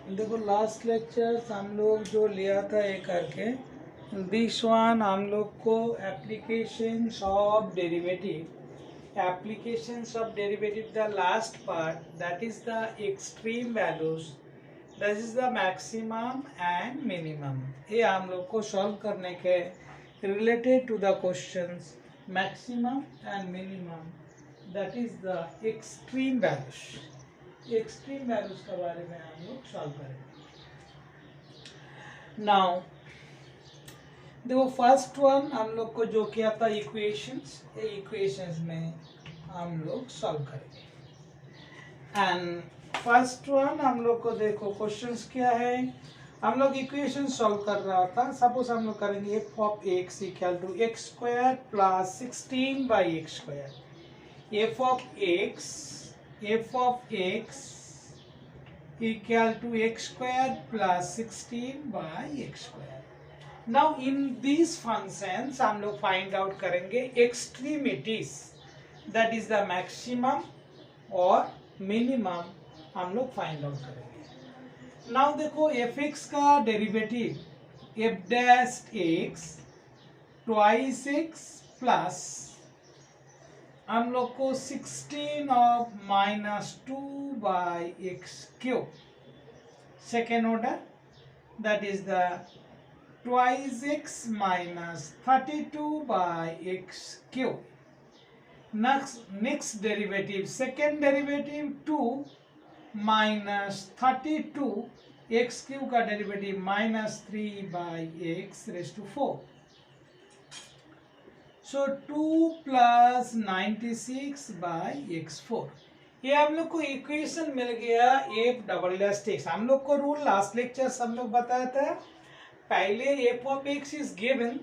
देखो last lecture हम लोग जो लिया था ये करके दिस वन हम लोग को applications of derivative the last part that is the extreme values that is the maximum and minimum. ये हम लोग को सॉल्व करने के related to the questions maximum and minimum that is the extreme values के बारे में हम लोग सॉल्व करेंगे। नाउ देखो फर्स्ट वन हम लोग को जो किया था इक्वेशंस में हम लोग सॉल्व करेंगे। एंड फर्स्ट वन हम लोग को देखो क्वेश्चंस क्या है, हम लोग इक्वेशन सॉल्व कर रहा था। सपोज हम लोग करेंगे f of x equal to x square plus 16 by x square. F of x equal to x square plus 16 by x square. Now in these functions हम लोग फाइंड आउट करेंगे extremities that is the maximum और minimum हम लोग find out करेंगे। Now देखो f x का derivative f dash x twice x plus हम लोग को 16 of -2 by x cube second order that is the twice x minus 32 by x cube. Next derivative second derivative 2 minus 32 x cube का derivative -3 by x raise to 4। So 2 plus 96 by x4। ये हम लोग को equation मिल गया F double dash x. हम लोग को rule last lecture हम लोग बताया था, पहले F of x is given,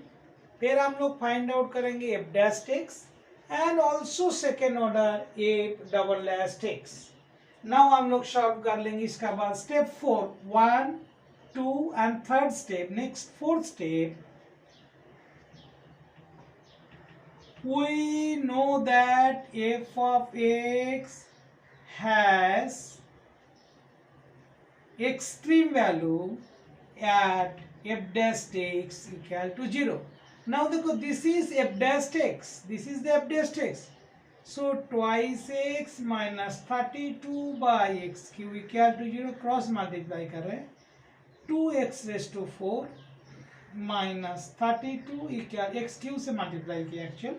फिर हम लोग फाइंड आउट करेंगे F dash x and also second order f double dash x. Now हम लोग सॉल्व कर लेंगे। इसका बाद step 4 1 2 and third step. Next fourth step we know that f of x has extreme value at f dash x equal to 0. Now देखो this is f dash x, this is the f dash x. So twice x minus 32 by x cube equal to 0, cross multiply कर रहे हैं 2x raised to 4 minus 32 equal x cube से multiply किया actual,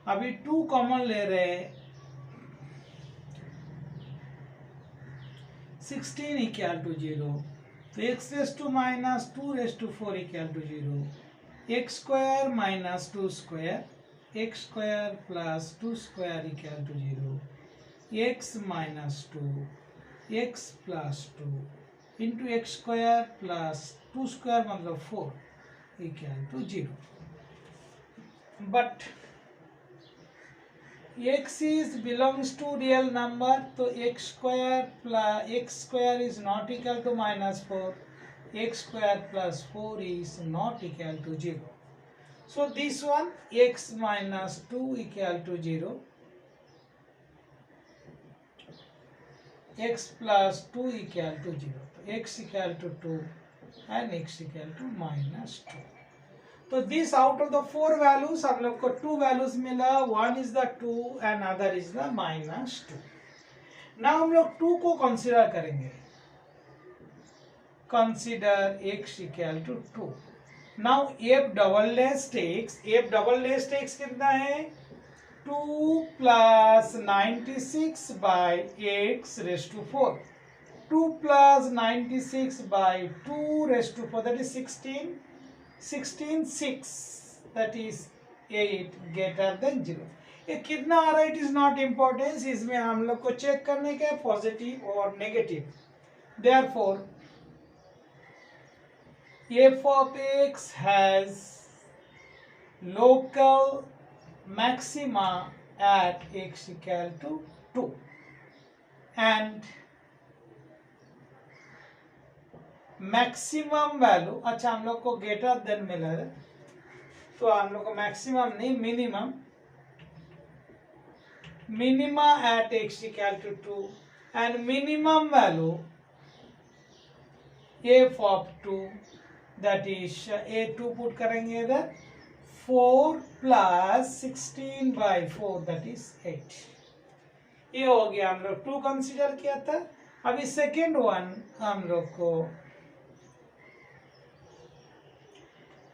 अभी 2 common ले रहे हैं 16 equal to 0, तो x raise to minus 2 raise to 4 equal to 0, x square minus 2 square x square plus 2 square equal to 0, x minus 2 x plus 2 into x square plus 2 square मतलब 4 equal to 0। But x is belongs to real number, तो x square is not equal to -4, x square plus 4 is not equal to 0. So this one x minus 2 equal to 0, x plus 2 equal to 0, x equal to 2 and x equal to -2. तो this out of the 4 values हम लोग को 2 values मिला, one is the 2 and other is the -2। Now हम लोग 2 को consider करेंगे, consider x equal to 2। Now f double dash x कितना है 2 plus 96 by x raise to 4, 2 plus 96 by 2 raise to 4 that is 16 6 that is 8 greater than 0। ये कितना आ रहा है इट इज नॉट इम्पोर्टेंस, इसमें हम लोग को चेक करने के पॉजिटिव और negative. Therefore f of x has local maxima at x equal to 2 and maximum value, अच्छा हम लोग को ग्रेटर देन मिला है तो हम लोग को मैक्सिमम नहीं minima at x equal to 2 and minimum value f of 2 that is a2 put करेंगे इधर 4 plus 16 by 4 that is 8. ये हो गया, हम लोग 2 कंसीडर किया था. अभी सेकेंड वन हम लोग को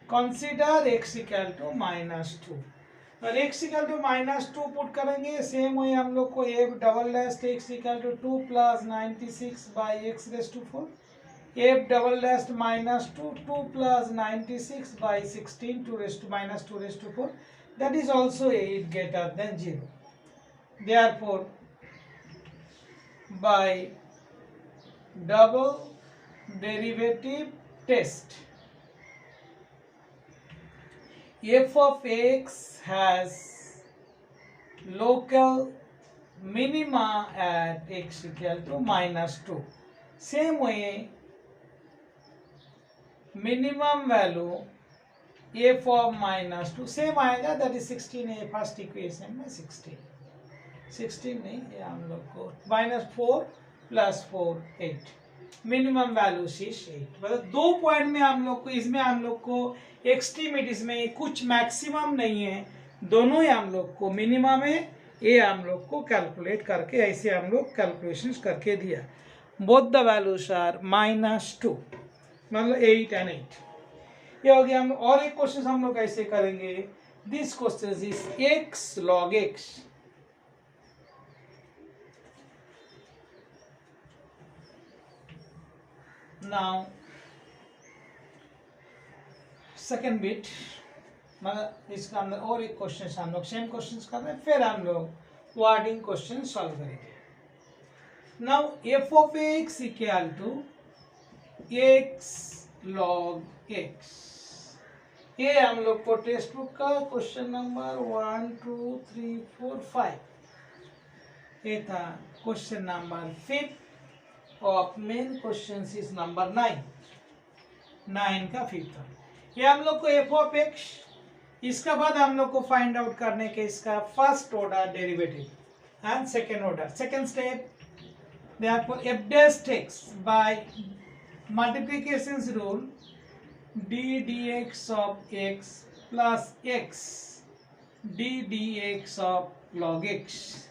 कंसीडर x इक्वल टू -2. और x इक्वल टू -2 पुट करेंगे. सेम वही हम लोग को f double dash x equal to 2 plus 96 by x raised to 4. f double dash -2 2 plus 96 by 16 2 raised to -2 raised to 4. That is also 8 greater than 0. Therefore, by double derivative test, f of x has local minima at x equal to -2. Same way, minimum value f of -2 same आएगा, that is 16 है first equation में. 16 नहीं, ये हम लोग को -4 + 4 8. Minimum value 8. मतलब 2 point में हम लोग को, इसमें हम लोग को एक्सट्रीमिटीज में कुछ मैक्सिमम नहीं है, दोनों ही हम लोग को मिनिमम है. ये हम लोग को कैलकुलेट करके ऐसे हम लोग कैलकुलेशंस करके दिया. बोथ द वैल्यूज आर -2, मतलब 8 and 8. ये हो गया. हम और एक क्वेश्चन हम लोग ऐसे करेंगे. This question is x log x. Now second bit, मतलब इसका अंदर और एक क्वेश्चन हम लोग सेम क्वेश्चन कर रहे हैं, फिर हम लोग वर्डिंग क्वेश्चन सॉल्व करेंगे. Now f of x equal to x log x. ये हम लोग को टेक्स्ट बुक का क्वेश्चन नंबर 1 2 3 4 5 ये था. Question number 5 of main question is number 9 का 5th. ये हम लोग को f of x, इसका बाद हम लोग को फाइंड आउट करने के इसका first order derivative and second order. Second step, therefore f dash x by multiplications rule d dx of x plus x d dx of log x.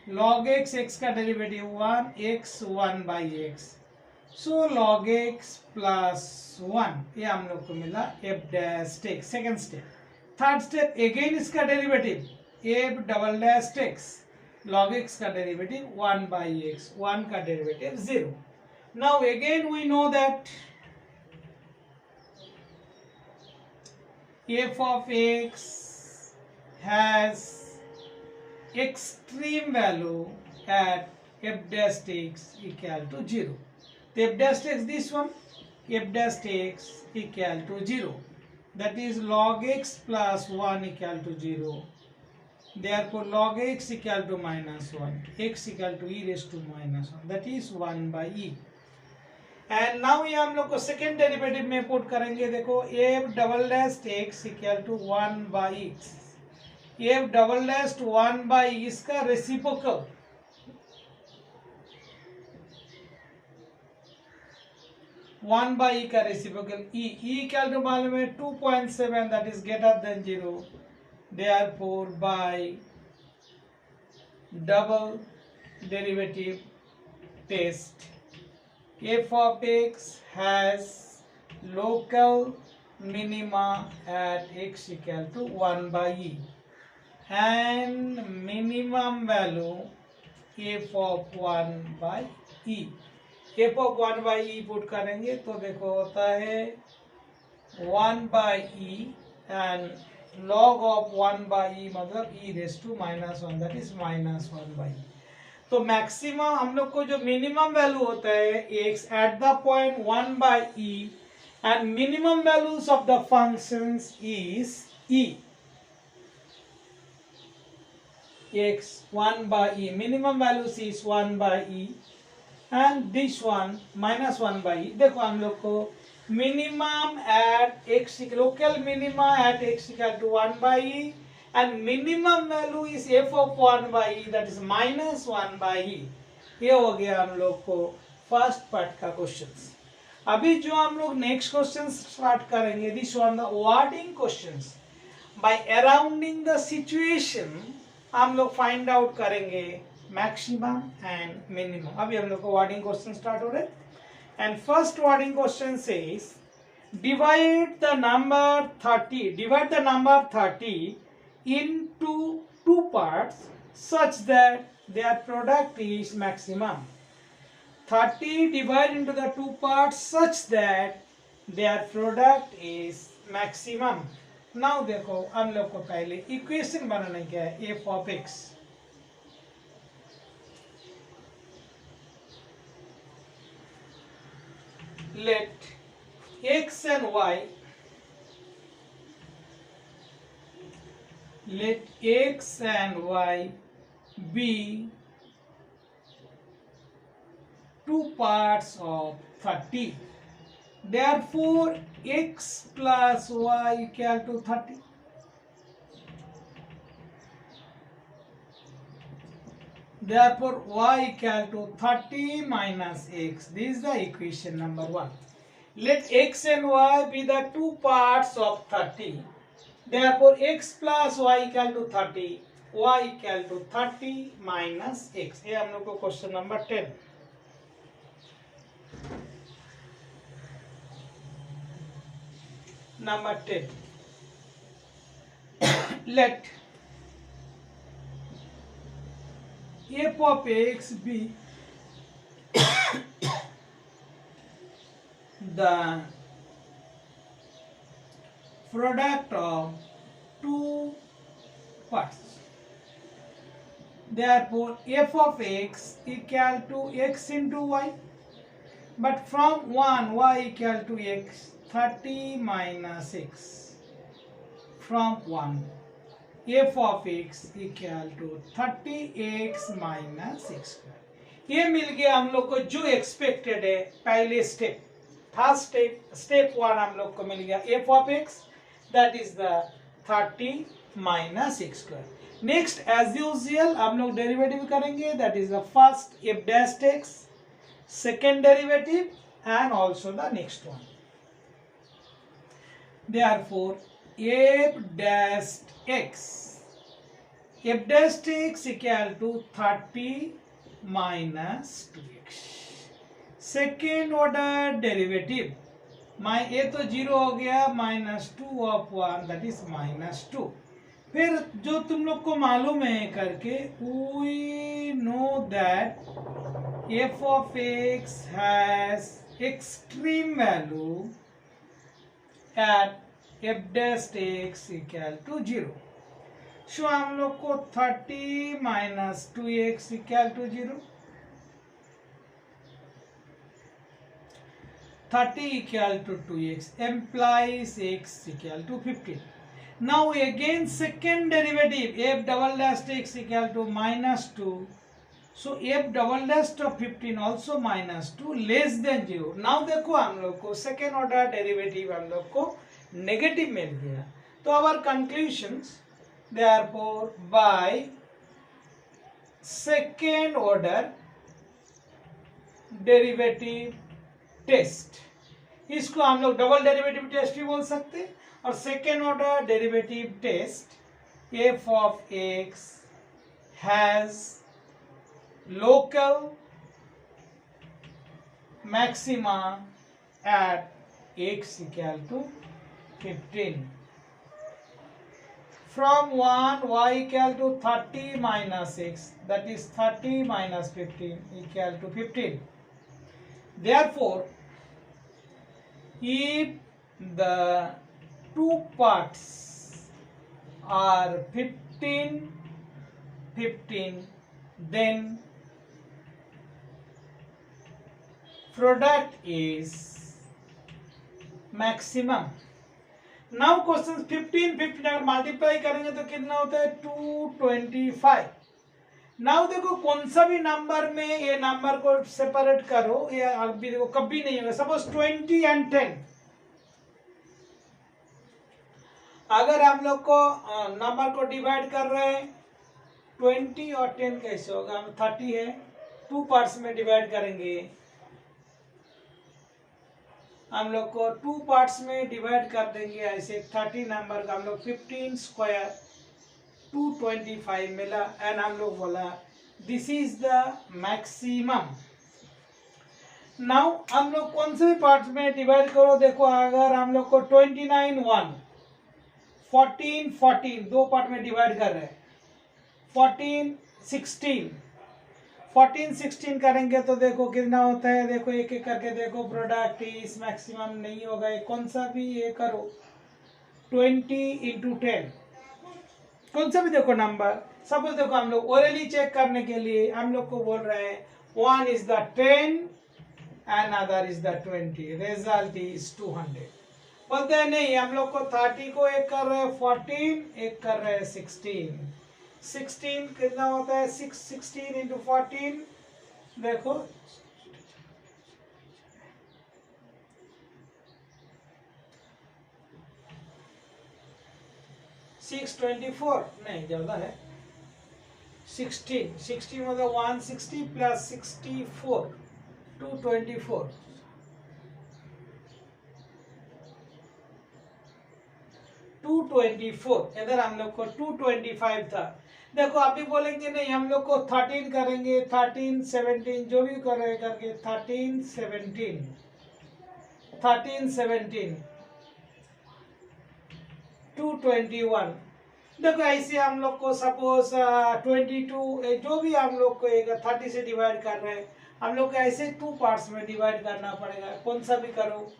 log x, x का derivative 1 x 1 by x. So log x plus 1 ये हम लोग को मिला f dash x. Second step. Third step, again इसका derivative f double dash x. log x का derivative 1 by x, 1 का derivative 0. Now again we know that f of x has extreme value at f dash x equal to 0. The f dash x, this one, f dash x equal to 0. That is log x plus 1 equal to 0. Therefore log x equal to -1, x equal to e raised to -1, that is 1 by e. And now ये हम लोग को second derivative में put करेंगे. देखो f double dash x equal to 1 by x. f double dash 1 by इसका reciprocal 1 by का reciprocal e. Equal to मालूम है 2.7, that is greater than 0. Therefore by double derivative test, f of x has local minima at x equal to 1 by e and minimum value f of 1 by e. f of 1 by e put करेंगे तो देखो होता है 1 by e and log of 1 by e मतलब e raised to -1, that is -1 by e. तो maximum हम लोग को जो मिनिमम वैल्यू होता है x at the point 1 by e and minimum values of the functions is e. x 1 by e, minimum values is 1 by e and this one -1 by e. देखो हम लोग को minimum at x, local minima at x equal to 1 by e and minimum value is f of 1 by e, that is -1 by e. ये हो गया हम लोग को फर्स्ट पार्ट का क्वेश्चन. अभी जो हम लोग नेक्स्ट क्वेश्चन स्टार्ट करेंगे, this one the wording questions. By arounding the situation हम लोग फाइंड आउट करेंगे मैक्सिमम एंड मिनिमम। अभी हम लोग को वर्डिंग क्वेश्चन स्टार्ट हो रहे हैं। And first wording question says divide the number 30 into two parts such that their product is maximum. 30 divided into the two parts such that their product is maximum. Now देखो हम लोग को पहले equation बनाने क्या है, f of x let x and y, let x and y be two parts of 30. Therefore x plus y equal to 30. Therefore y equal to 30 minus x. This is the equation number 1. Let x and y be the two parts of 30. Therefore x plus y equal to 30. Y equal to 30 minus x. ये हम लोग को question number 10. Number 10. Let f of x be the product of two parts. Therefore f of x equal to x into y, but from 1 y equal to x, 30 minus x from 1, f of x equal to 30x minus x square. ये मिल गया हम लोग को जो expected है पहले step. First step 1 हम लोग को मिल गया f of x, that is the 30 minus x square. Next as usual हम लोग डेरिवेटिव करेंगे, that is the first f dash x, second derivative and also the next one. Therefore f dash x equal to 30 minus 2x. Second order derivative, माई ए तो जीरो हो गया, minus 2 of 1 that is minus 2। फिर जो तुम लोग को मालूम है करके, we know that f of x has extreme value at f dash x equal to 0. So हम लोग को 30 minus 2x equal to 0, 30 equal to 2x implies x equal to 15. Now again second derivative f double dash x equal to minus 2, so f double dash of 15 also minus 2 less than 0. Now देखो हम लोग को second order derivative हम लोग को negative मिल गया। तो our conclusions, therefore by second order derivative test, इसको हम लोग डबल डेरिवेटिव टेस्ट भी बोल सकते हैं, और second order derivative test f of x has local maxima at x equal to 15. From 1 y equal to 30 minus x, that is 30 minus 15 equal to 15. Therefore if the two parts are 15 15, then product is maximum. Now question 15 अगर multiply करेंगे तो कितना होता है 225। Now देखो कौन सा भी नंबर में ये नंबर को सेपरेट करो, ये अभी देखो कभी नहीं होगा। सपोज 20 एंड 10, अगर हम लोग को नंबर को डिवाइड कर रहे हैं 20 और 10 कैसे होगा, हम 30 है, टू पार्ट्स में डिवाइड करेंगे हम लोग को 2 पार्ट्स में डिवाइड कर देंगे ऐसे 30 नंबर का हम लोग 15 स्क्वायर 225 मिला एंड हम लोग बोला this is the maximum. Now हम लोग कौन से भी पार्ट्स में डिवाइड करो, देखो अगर हम लोग को 29 1 14 14 दो पार्ट में डिवाइड कर रहे हैं, 14 16 14 16 करेंगे तो देखो कितना होता है, देखो एक एक करके देखो, प्रोडक्ट इस मैक्सिमम नहीं होगा, कौन सा भी ये करो 20 इंटू 10 कौन सा भी देखो नंबर, सपोज देखो हम लोग ओरली चेक करने के लिए हम लोग को बोल रहे हैं 1 is the 10 and other is the 20, result is 200। बोलते हैं नहीं, हम लोग को 30 को एक कर रहे हैं 14, एक कर रहे हैं 16, 16 कितना होता है 16 इंटू 14 देखो 624 नहीं ज्यादा है 16 मतलब 160 प्लस 64 224 224 इधर हम लोग को 225 था। देखो अभी बोलेंगे नहीं, हम लोग को 13 करेंगे 13 17 जो भी कर रहे करके 13 17 221। देखो ऐसे हम लोग को सपोज 22 जो भी हम लोग को 30 से डिवाइड कर रहे हैं, हम लोग को ऐसे 2 पार्ट्स में डिवाइड करना पड़ेगा, कौन सा भी करो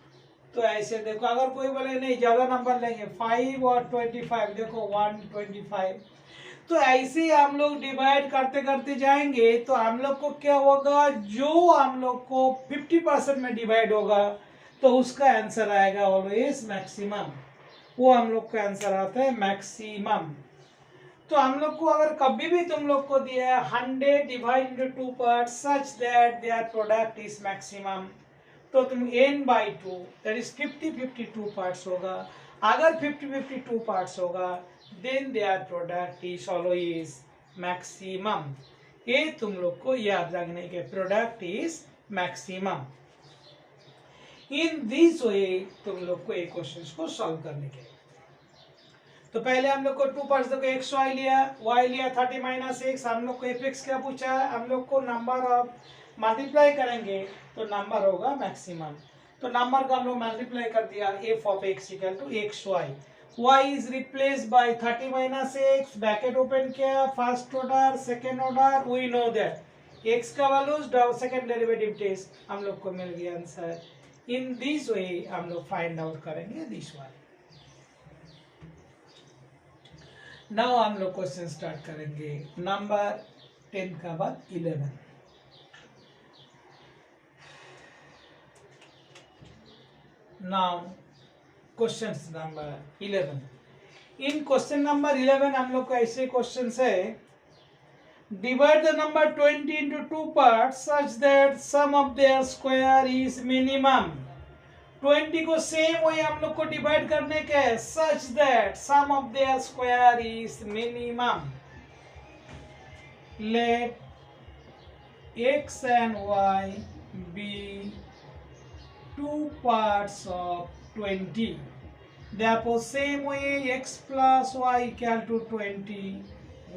तो ऐसे देखो। अगर कोई बोले नहीं ज्यादा नंबर लेंगे 5 और 25 देखो 125, तो ऐसे हम लोग डिवाइड करते करते जाएंगे तो हम लोग को क्या होगा, जो हम लोग को 50% में डिवाइड होगा तो उसका आंसर आएगा ऑलवेज मैक्सिमम, वो हम लोग का आंसर आता है मैक्सिमम। तो हम लोग को अगर कभी भी तुम लोग को दिया है 100 divide into 2 parts such that there product is maximum, तो तुम n/2 दैट इज 50-52 पार्ट्स होगा। अगर 50-52 पार्ट्स होगा then their product is always maximum. ये तुम लोग को याद रखने के, product is maximum. In this way तुम लोग को एक क्वेश्चन को सॉल्व करने के। तो पहले हम लोग को 2 पार्ट्स देखो एक्स वाई लिया, वाई लिया 30 माइनस एक्स, हम लोग को एफ एक्स क्या पूछा है, हम लोग को नंबर ऑफ मल्टीप्लाई करेंगे तो नंबर होगा मैक्सिमम। तो नंबर का हम लोग मल्टीप्लाई कर दिया, f of x equal to x y, y is replace by 30 minus x, bracket open किया, first order second order, we know that x का वैल्यूज सेकेंड डेरिवेटिव टेस्ट हम लोग को मिल गया आंसर। इन दिस वे हम लोग फाइंड आउट करेंगे this one. Now हम लोग क्वेश्चन स्टार्ट करेंगे नंबर 10 का बाद 11। Now question number 11। इन क्वेश्चन नंबर 11 हम लोग का ऐसे क्वेश्चन है, divide the number 20 into 2 parts such that sum of their square is minimum। 20 को सेम वही हम लोग को डिवाइड करने के है, such that sum of their square is minimum. Let x and y be 2 parts of 20। therefore same way x plus y equal to 20,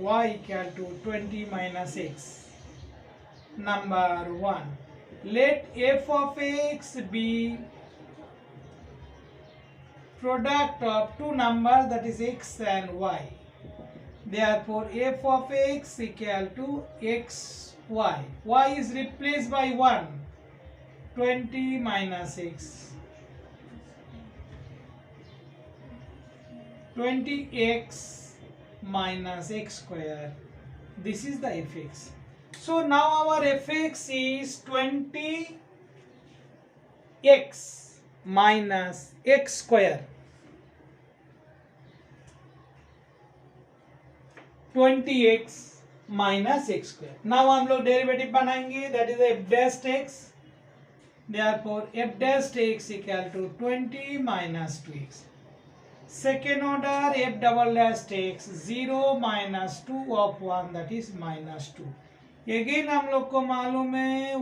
y equal to 20 minus x। number 1, let f of x be product of two numbers that is x and y, therefore f of x equal to xy, y is replaced by 1, 20 minus x, 20x minus x square, this is the fx। so now our fx is 20x minus x square, 20x minus x square। now हम लोग derivative बनाएंगे, that is f dash x, therefore f dash x equal to 20 minus 2x। second order f double dash x 0 minus 2 of 1 that is minus 2। again हम लोग को मालूम है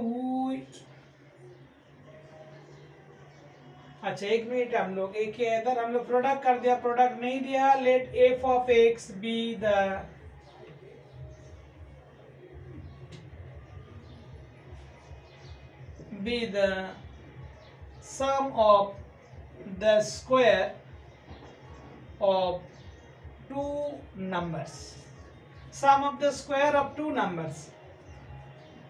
अच्छा एक मिनट, हम लोग एक ही इधर हम लोग प्रोडक्ट कर दिया, प्रोडक्ट नहीं दिया। Let f of x be the sum of the square of two numbers. Sum of the square of two numbers.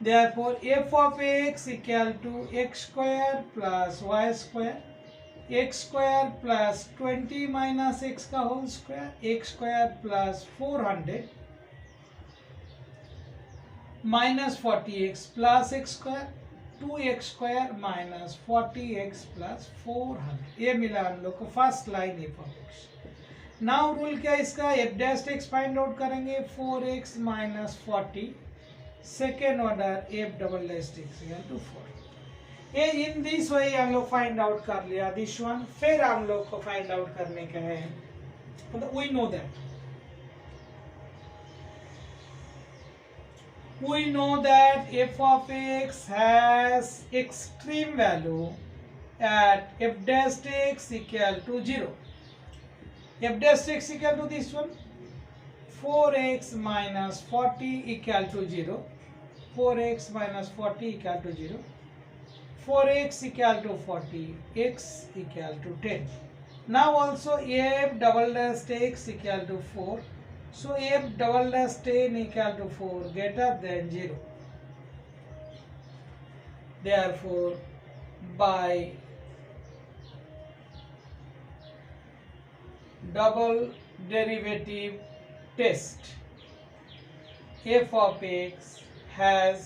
Therefore, f of x equal to x square plus y square, x square plus 20 minus x का whole square, x square plus 400 minus 40x plus x square, 2x square minus 40x plus 400। ये मिला हम लोग को first line f of x. Now rule क्या इसका, f dash x find out करेंगे 4x minus 40, second order f double dash x equal to 4। ये इन this वे हम लोग फाइंड आउट कर लिया दिस वन। फिर हम लोग को फाइंड आउट करने का है, मतलब we know that we know that f of x has extreme value at f dash x equal to 0. F dash x equal to this one, 4x minus 40 equal to 0, 4x minus 40 equal to 0, 4x equal to 40, x equal to 10. Now also f double dash x equal to 4. So f double dash 10 equal to 4 greater than 0. Therefore, by double derivative test, f of x has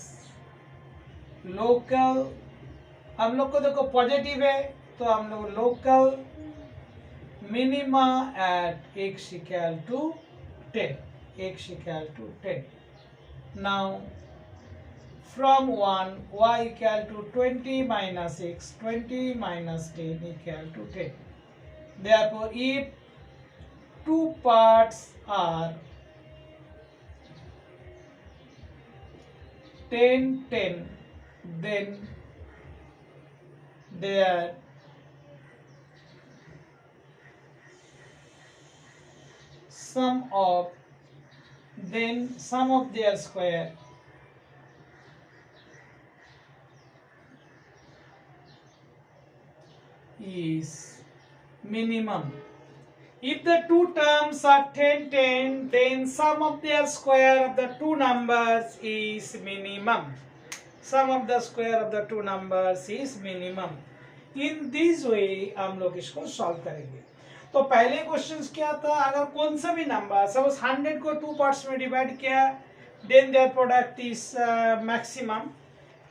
local, हम लोग को देखो positive है तो हम लोग local minima at x equal to 10, x equal to 10. Now from 1 y equal to 20 minus x, 20 minus 10 equal to 10. Therefore if two parts are 10 10, then their sum of their square is minimum. If the two terms are 10 10, then sum of their square of the two numbers is minimum. Sum of the square of the two numbers is minimum. In this way हम लोग इसको solve करेंगे। तो पहले question क्या था, अगर कौन सा भी नंबर सपोज 100 को टू पार्ट्स में डिवाइड किया, then their product is maximum,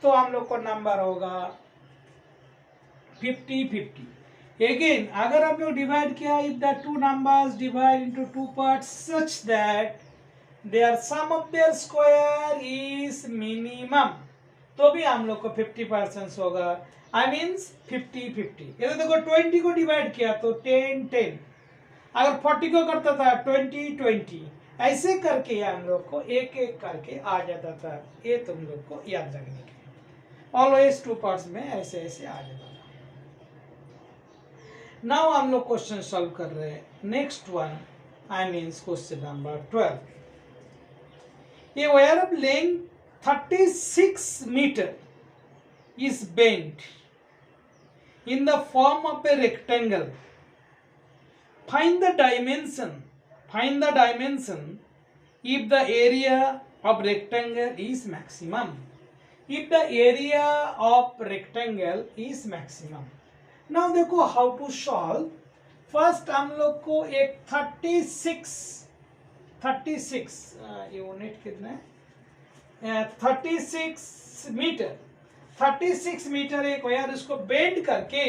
तो हम लोग को नंबर होगा 50-50। अगेन अगर हम लोग डिवाइड किया, if the two numbers divide into two parts such that their sum of their square is minimum, तो भी हम लोग को 50% होगा। I means 50-50। ये तो देखो 20 को डिवाइड किया तो 10-10, अगर 40 को करता था 20-20, ऐसे करके हम लोग को एक एक करके आ जाता था। ये तुम लोग को याद रखने के, ऑलवेज टू पार्ट्स में ऐसे ऐसे आ जाता था। नाउ हम लोग क्वेश्चन सॉल्व कर रहे हैं। Next one I means question number 12। ये wire of length 36 meter is bent in the form of a rectangle. Find the dimension if the area of rectangle is maximum. If the area of rectangle is maximum. Now देखो how to solve. First हम लोग को एक 36 unit कितना है, 36 metre एक wire, उसको bend करके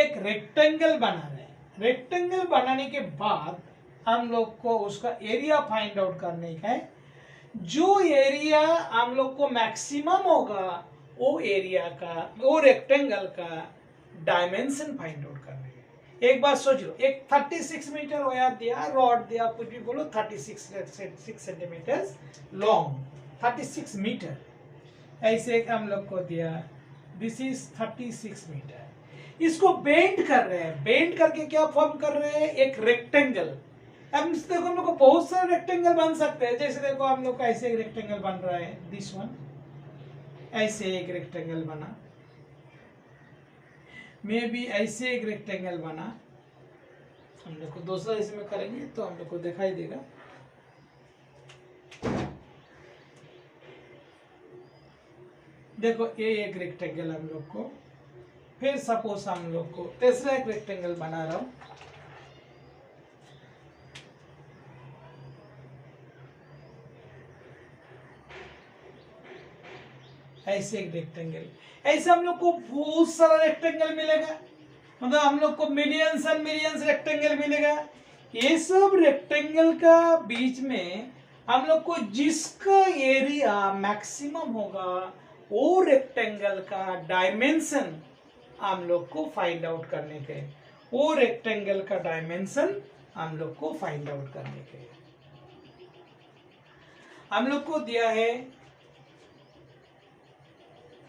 एक रेक्टेंगल बना रहे हैं। रेक्टेंगल बनाने के बाद हम लोग को उसका एरिया फाइंड आउट करने का है। जो एरिया हम लोग को मैक्सिमम होगा वो एरिया का, वो रेक्टेंगल का डायमेंशन फाइंड आउट करने का। एक बात सोच लो, एक 36 मीटर वायर दिया, रॉड दिया, कुछ भी बोलो, 36 सेंटीमीटर लॉन्ग, 36 मीटर ऐसे हम लोग को दिया। This is 36 metre. इसको बेंड कर रहे हैं, बेंड करके क्या फॉर्म कर रहे हैं, एक रेक्टेंगल। अब देखो हम लोग को बहुत सारे रेक्टेंगल बन सकते हैं, जैसे देखो हम लोग का ऐसे एक रेक्टेंगल बन रहा है, दिस वन, ऐसे एक रेक्टेंगल बना, मे बी ऐसे एक रेक्टेंगल बना। हम लोग को दूसरा इसमें करेंगे तो हम लोग को दिखाई देगा। देखो ये एक रेक्टेंगल हम लोग को, फिर सपोज हम लोग को तीसरा एक रेक्टेंगल बना रहा हूं, ऐसे एक रेक्टेंगल। ऐसे हम लोग को बहुत सारा रेक्टेंगल मिलेगा, मतलब हम लोग को मिलियंस एंड मिलियंस रेक्टेंगल मिलेगा। ये सब रेक्टेंगल का बीच में हम लोग को जिसका एरिया मैक्सिमम होगा वो रेक्टेंगल का डायमेंशन हम लोग को फाइंड आउट करने के, वो रेक्टेंगल का डायमेंशन हम लोग को फाइंड आउट करने के। हम लोग को दिया है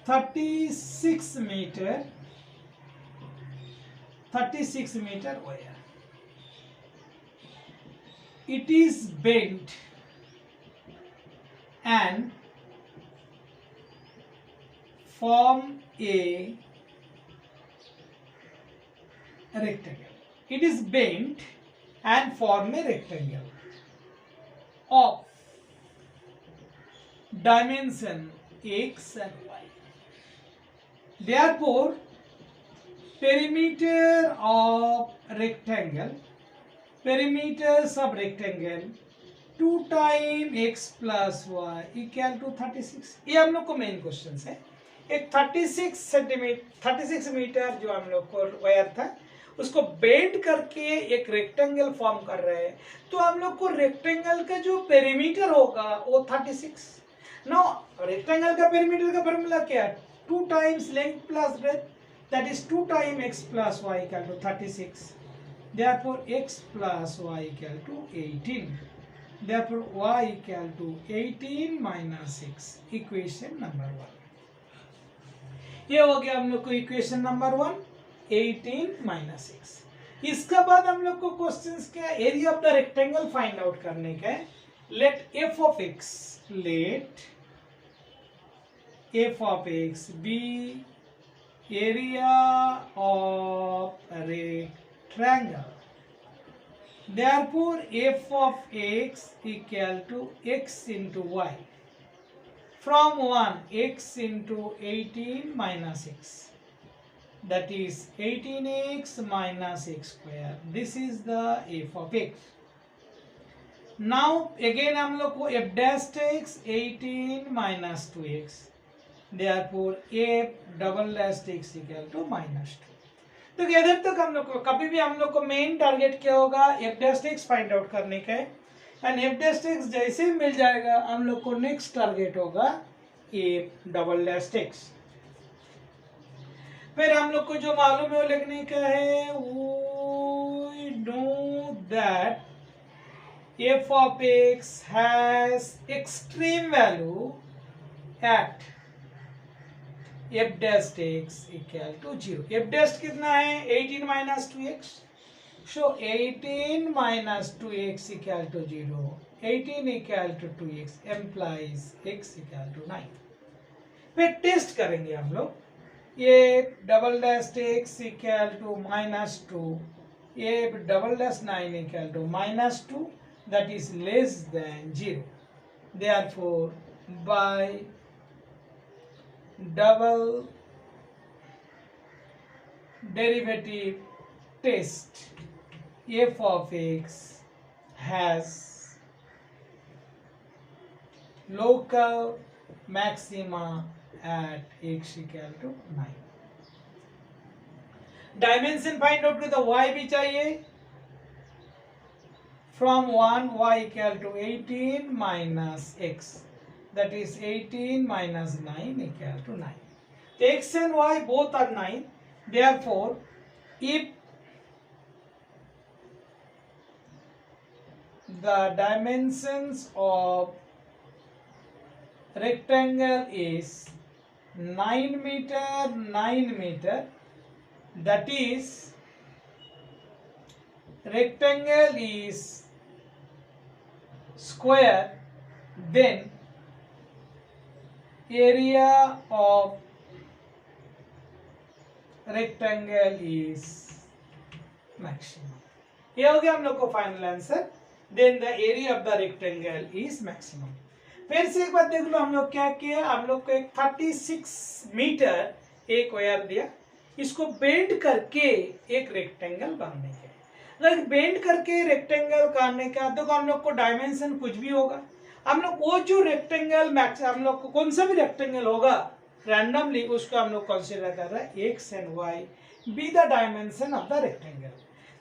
36 metre, 36 meter wire. It is bent and form a rectangle. It is bent and form a rectangle of dimension x and y. Therefore, perimeter of rectangle, perimeters of rectangle 2 time x plus y equal to 36। ये हम लोग को main question है। एक 36 centimetre 36 metre जो हम लोग को वायर था उसको बेंड करके एक रेक्टेंगल फॉर्म कर रहे हैं, तो हम लोग को रेक्टेंगल का जो पेरीमीटर होगा वो 36। नो रेक्टेंगल का पेरीमीटर का फॉर्मूला क्या है, 2 times length plus breadth, that is 2 times x plus y equal to 36. Therefore x plus y equal to 18. Therefore y equal to 18 minus 6. Equation number 1. ये हो गया हम लोग को इक्वेशन नंबर 1, 18 minus 6। इसका बाद हम लोग को क्वेश्चंस क्या, area of the rectangle find out करने का है। Let f of x, let f of x be area of a rectangle. Therefore f of x equal to x into y. From 1 x into 18 minus x, that is 18x minus x square. This is the f of x. Now again हम लोग को f dash x 18 minus 2x. Therefore f double dash x equal to minus 2। तो इधर तक हम लोग को कभी भी हम लोग को मेन टारगेट क्या होगा, f dash x find out करने का है। एंड f dash x जैसे ही मिल जाएगा हम लोग को नेक्स्ट टारगेट होगा f double dash x। फिर हम लोग को जो मालूम है वो लिखने का है, we know that f of x has extreme value at f dash x equal to 0। f dash कितना है, 18 minus 2x, so 18 minus 2x equal to 0, 18 equal to 2x implies x equal to 9। फिर test करेंगे हम लोग, ये double dash x equal to minus 2, ये double dash 9 equal to minus 2, that is less than 0। Therefore by double derivative test f of x has local maxima at x equal to 9। Dimension find out करते y भी चाहिए। From 1 y equal to 18 minus x, that is 18 minus 9 equal to 9. The x and y both are 9. Therefore, if the dimensions of rectangle is 9 meter, 9 meter, that is rectangle is square, then area of rectangle is maximum. ये हो गया हम लोग को final answer. Then the area of the rectangle is maximum. फिर से एक बात देख लो, हम लोग क्या किया, हम लोग को एक 36 मीटर एक वायर दिया, इसको बेंड करके एक रेक्टेंगल बनाने का. अगर बेंड करके रेक्टेंगल करने का तो हम लोग को डायमेंशन कुछ भी होगा. हम लोग वो जो रेक्टेंगल मैक्स हम लोग को कौन सा भी रेक्टेंगल होगा रैंडमली उसको हम लोग कंसीडर कर रहे हैं x and y be the dimension of the rectangle.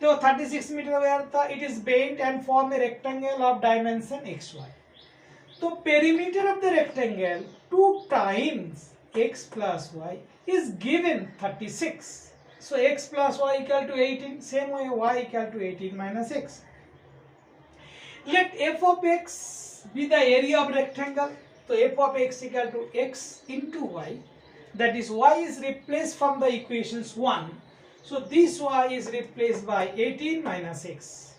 तो 36 मीटर वायर था, it is bend and form a rectangle of dimension x y. तो perimeter of the rectangle 2 times x plus y is given 36. So x plus y equal to 18. Same way y equal to 18 minus x. Let f of x be the area of rectangle. So f of x equal to x into y. That is y is replaced from the equations 1. So this y is replaced by 18 minus x.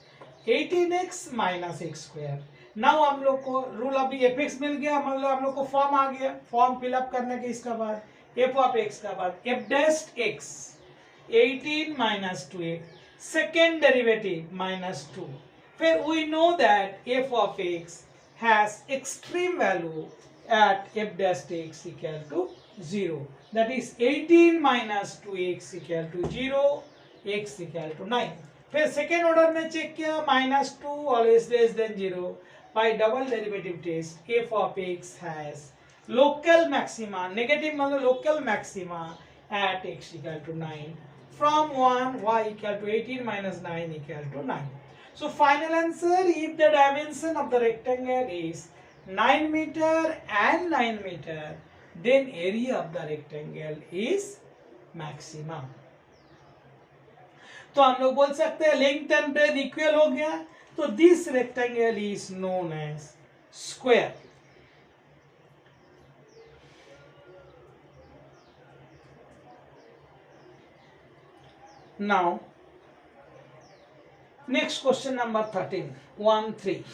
18x minus x square. Now हम लोग को rule अभी F x मिल गया, मतलब हम लोग को form आ गया. फॉर्म फिलअप करने के इसका बाद एफ ऑफ एक्स का बाद f dash x 18 minus 2x second derivative minus 2. फिर we know that f of x has extreme value at f dash x equal to 0. That is 18 minus 2x equal to 0, x equal to 9. फिर second order में check किया, minus 2 always less than 0. By double derivative test, f of x has local maxima, negative मतलब local maxima at x equal to 9. From 1, y equal to 18 minus 9 equal to 9. So final answer, if the dimension of the rectangle is 9 meter and 9 meter, then area of the rectangle is maximum. तो हम लोग बोल सकते हैं length and breadth equal हो गया, तो this rectangle is known as square. Now next question number 13, 1-3.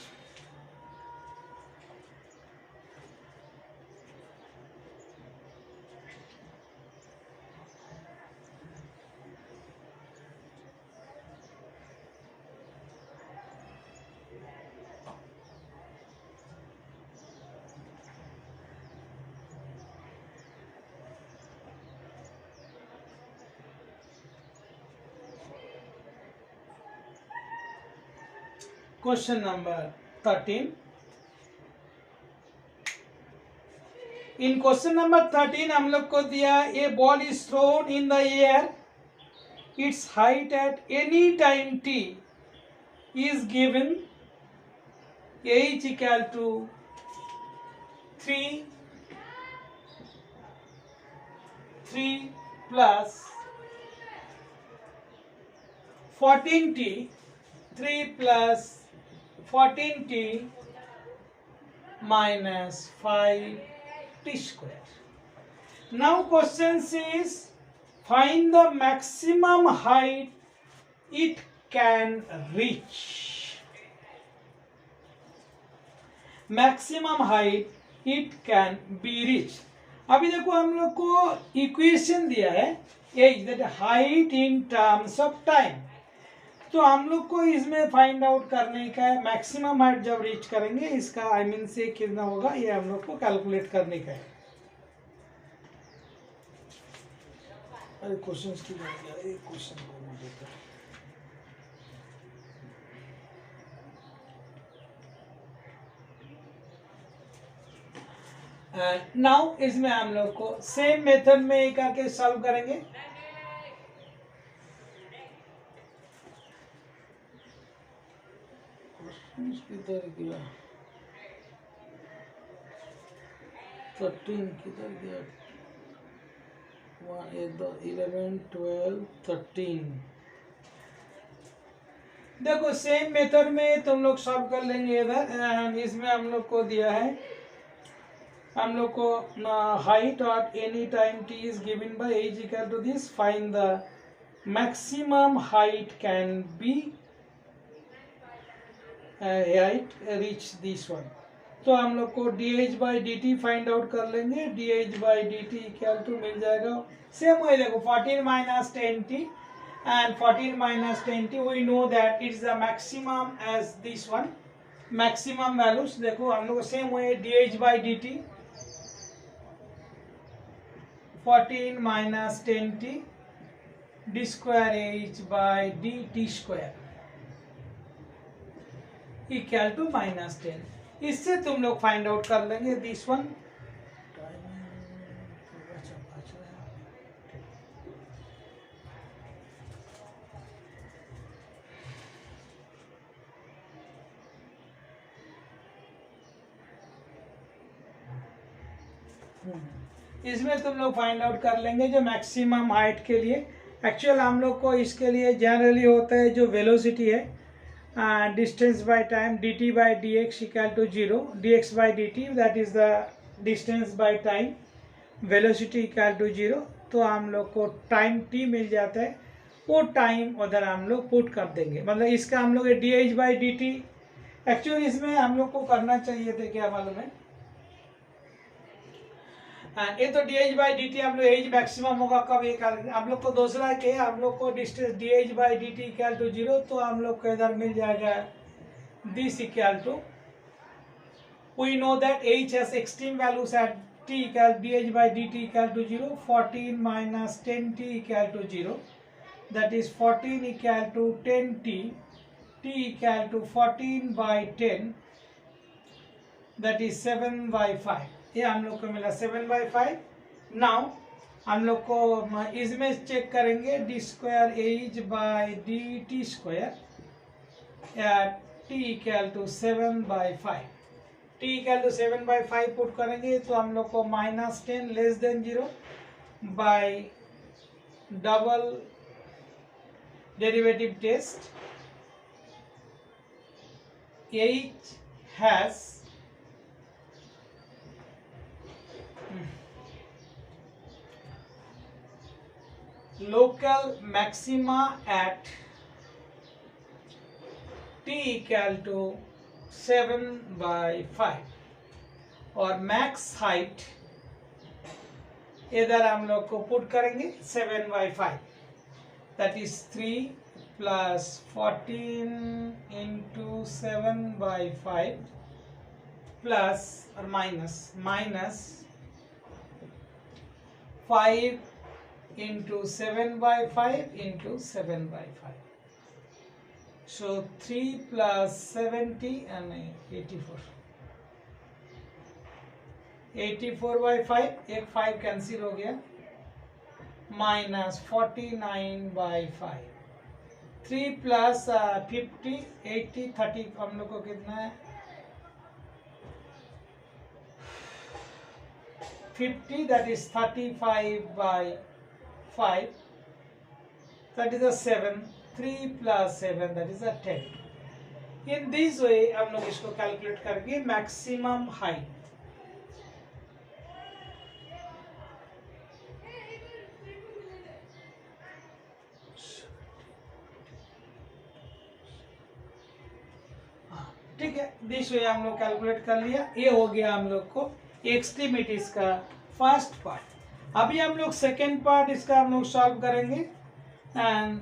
Question number 13. In question number 13 हम लोग को दिया a ball is thrown in the air. Its height at any time t is given h equal to 3 plus 14t, 3 plus 14t minus 5t square. Now question is find the maximum height it can reach. Maximum height it can be reached. अभी देखो हम लोग को equation दिया है h, that height in terms of time. तो हम लोग को इसमें फाइंड आउट करने का है मैक्सिमम हाइट जब रीच करेंगे इसका आई मीन से कितना होगा ये हम लोग को कैलकुलेट करने का है. अरे क्वेश्चंस की बात यार, एक क्वेश्चन को मैं देता हूं. नाउ इसमें हम लोग को सेम मेथड में करके सॉल्व करेंगे. किधर गया 13 किधर गया 11 12 13. देखो सेम मेथड में तुम लोग सॉल्व कर लेंगे इधर. इसमें हम लोग को दिया है, हम लोग को height of any time t is given by h equal to this. Find the maximum height can be height reach this one. तो हम लोग को dh/dt फाइंड आउट कर लेंगे. dh/dt इक्वल टू मिल जाएगा सेम वही देखो 14 minus 10t and 14 minus 10t we know that it's the maximum as this one. maximum values देखो हम लोग सेम वही dh/dt 14 minus 10t d square h/dt square equal to -10. इससे तुम लोग फाइंड आउट कर लेंगे दिस वन. इसमें तुम लोग फाइंड आउट कर लेंगे जो मैक्सिमम हाइट के लिए. एक्चुअल हम लोग को इसके लिए जनरली होता है जो वेलोसिटी है distance by time dt by dx equal to 0, dx by dt that is the distance by time, velocity equal to 0. तो हम लोग को टाइम t मिल जाता है. वो टाइम उधर हम लोग पुट कर देंगे. मतलब इसका हम लोग dh by dt एक्चुअली इसमें हम लोग को करना चाहिए थे क्या मालूम है. ये तो dh by dt हम लोग एज मैक्सिमम होगा कब ये हम लोग को दूसरा के हम लोग को distance dh by dt equal to 0. तो हम लोग को इधर मिल जाएगा this equal to we know that h has extreme values at t equal dh by dt equal to 0. 14 minus 10t equal to 0, that is 14 equal to 10t, t equal to 14 by 10, that is 7/5. ये हम लोग को मिला 7/5. Now हम लोग को इसमें check करेंगे d square h by dt square t equal to 7/5. t equal to 7/5 put करेंगे तो हम लोग को -10 less than 0 by double derivative test. h has local maxima at t equal to 7/5 और मैक्स हाइट इधर हम लोग को पुट करेंगे 7/5. That is 3 plus 14 into 7/5 plus or minus 5 into 7/5 into 7/5. So 3 plus 70 and 84. 84/5 एक 5 कैंसिल हो गया. -49/5. 3 plus 50 80 30 हम लोग को कितना है 50, that is 35/5, that is a 7. 3 plus 7, that is a 10. In this way हम लोग इसको कैलकुलेट करके मैक्सिमम हाइट ठीक है. दिस वे हम लोग कैलकुलेट कर लिया. ये हो गया हम लोग को एक्सट्रीमिटीज का फर्स्ट पार्ट. अभी हम लोग सेकेंड पार्ट इसका हम लोग सॉल्व करेंगे. एंड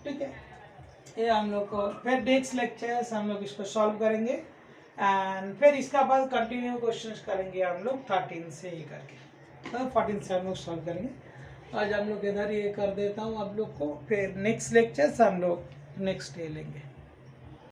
ठीक है. ये हम लोग को फिर नेक्स्ट लेक्चर्स हम लोग इसको सॉल्व करेंगे एंड फिर इसका बाद कंटिन्यू क्वेश्चंस करेंगे हम लोग 13 से ये करके. तो 14 से हम लोग सॉल्व करेंगे. आज हम लोग इधर ये कर देता हूँ आप लोग को. फिर नेक्स्ट लेक्चर्स हम लोग नेक्स्ट डे लेंगे.